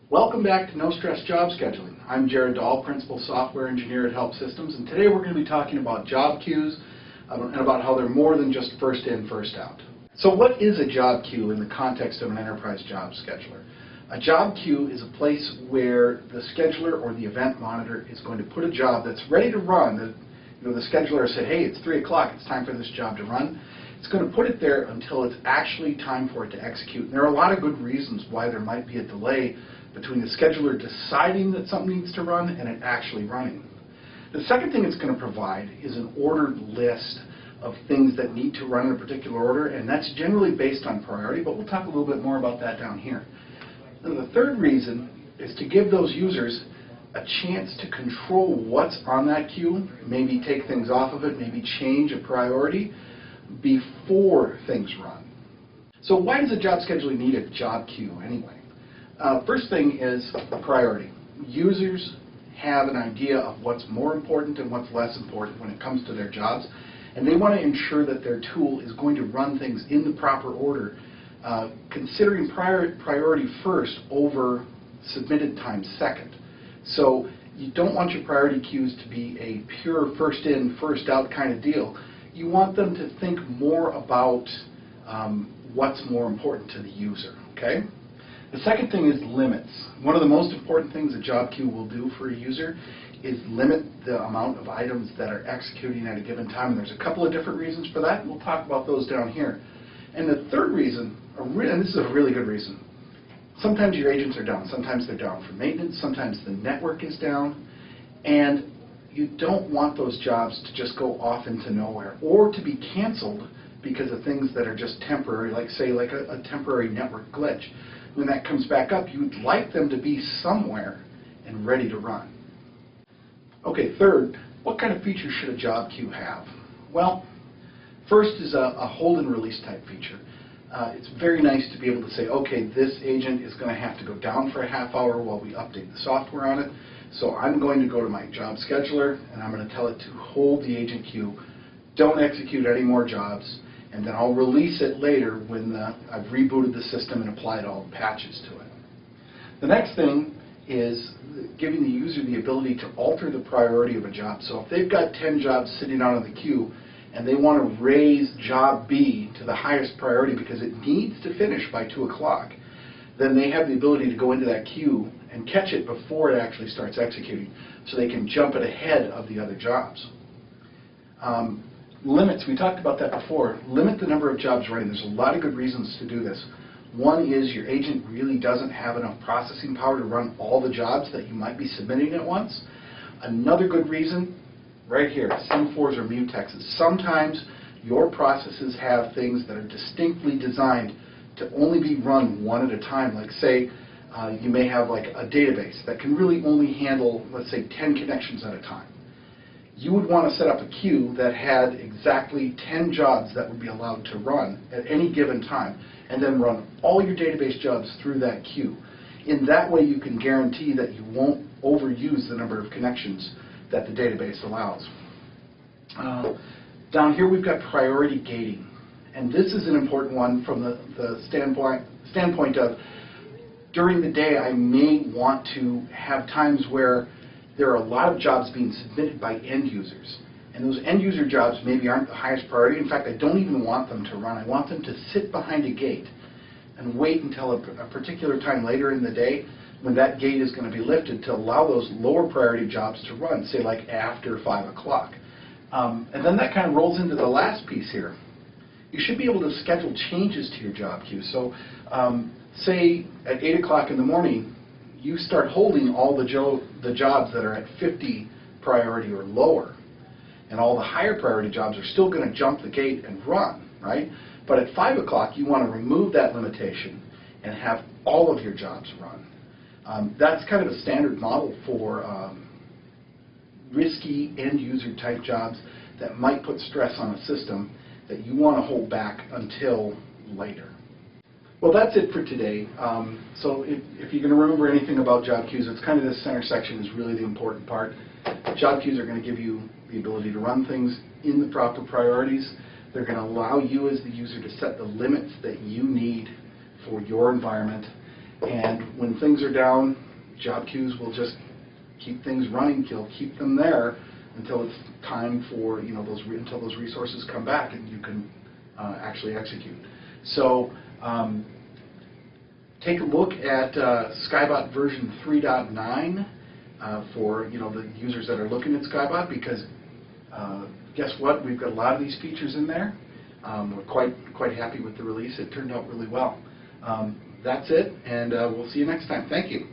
Welcome back to No Stress Job Scheduling. I'm Dahl, Principal Software Engineer at Help Systems, and today we're going to be talking about job queues and about how they're more than just first in, first out. So what is a job queue in the context of an enterprise job scheduler? A job queue is a place where the scheduler or the event monitor is going to put a job that's ready to run. The scheduler said, hey, it's 3 o'clock, it's time for this job to run. It's going to put it there until it's actually time for it to execute. And there are a lot of good reasons why there might be a delay between the scheduler deciding that something needs to run and it actually running. The second thing it's going to provide is an ordered list of things that need to run in a particular order, and that's generally based on priority, but we'll talk a little bit more about that down here. And the third reason is to give those users a chance to control what's on that queue, maybe take things off of it, maybe change a priority before things run. So why does a job scheduler need a job queue anyway? First thing is priority. Users have an idea of what's more important and what's less important when it comes to their jobs, and they want to ensure that their tool is going to run things in the proper order, considering priority first over submitted time second. So you don't want your priority queues to be a pure first in, first out kind of deal. You want them to think more about what's more important to the user, okay? The second thing is limits. One of the most important things a job queue will do for a user is limit the amount of items that are executing at a given time. And there's a couple of different reasons for that, and we'll talk about those down here. And the third reason, and this is a really good reason, sometimes your agents are down. Sometimes they're down for maintenance. Sometimes the network is down. And you don't want those jobs to just go off into nowhere or to be canceled because of things that are just temporary, like say like a temporary network glitch. When that comes back up, you'd like them to be somewhere and ready to run. Okay, third, what kind of features should a job queue have? Well, first is a hold and release type feature. It's very nice to be able to say, okay, this agent is going to have to go down for a half hour while we update the software on it. So I'm going to go to my job scheduler and I'm going to tell it to hold the agent queue, don't execute any more jobs, and then I'll release it later when I've rebooted the system and applied all the patches to it. The next thing is giving the user the ability to alter the priority of a job. So if they've got 10 jobs sitting out on the queue and they want to raise job B to the highest priority because it needs to finish by 2 o'clock, then they have the ability to go into that queue and catch it before it actually starts executing, so they can jump it ahead of the other jobs. Limits, we talked about that before. Limit the number of jobs running. There's a lot of good reasons to do this. One is your agent really doesn't have enough processing power to run all the jobs that you might be submitting at once. Another good reason, right here, semaphores or mutexes. Sometimes your processes have things that are distinctly designed to only be run one at a time. Like say, you may have like a database that can really only handle, let's say, 10 connections at a time. You would want to set up a queue that had exactly 10 jobs that would be allowed to run at any given time, and then run all your database jobs through that queue. In that way, you can guarantee that you won't overuse the number of connections that the database allows. Down here, we've got priority gating. And this is an important one from the standpoint of, during the day, I may want to have times where there are a lot of jobs being submitted by end users. And those end user jobs maybe aren't the highest priority. In fact, I don't even want them to run. I want them to sit behind a gate and wait until a particular time later in the day when that gate is going to be lifted to allow those lower priority jobs to run, say like after 5 o'clock. And then that kind of rolls into the last piece here. You should be able to schedule changes to your job queue. So say at 8 o'clock in the morning, you start holding all the jobs that are at 50 priority or lower. And all the higher priority jobs are still going to jump the gate and run, right? But at 5 o'clock, you want to remove that limitation and have all of your jobs run. That's kind of a standard model for risky end-user type jobs that might put stress on a system that you want to hold back until later. Well, that's it for today. So if you're going to remember anything about job queues, it's kind of this center section is really the important part. Job queues are going to give you the ability to run things in the proper priorities. They're going to allow you as the user to set the limits that you need for your environment. And when things are down, job queues will just keep things running. You'll keep them there until it's time for, until those resources come back and you can actually execute. So take a look at Skybot version 3.9 for the users that are looking at Skybot, because guess what? We've got a lot of these features in there. We're quite happy with the release. It turned out really well. That's it, and we'll see you next time. Thank you.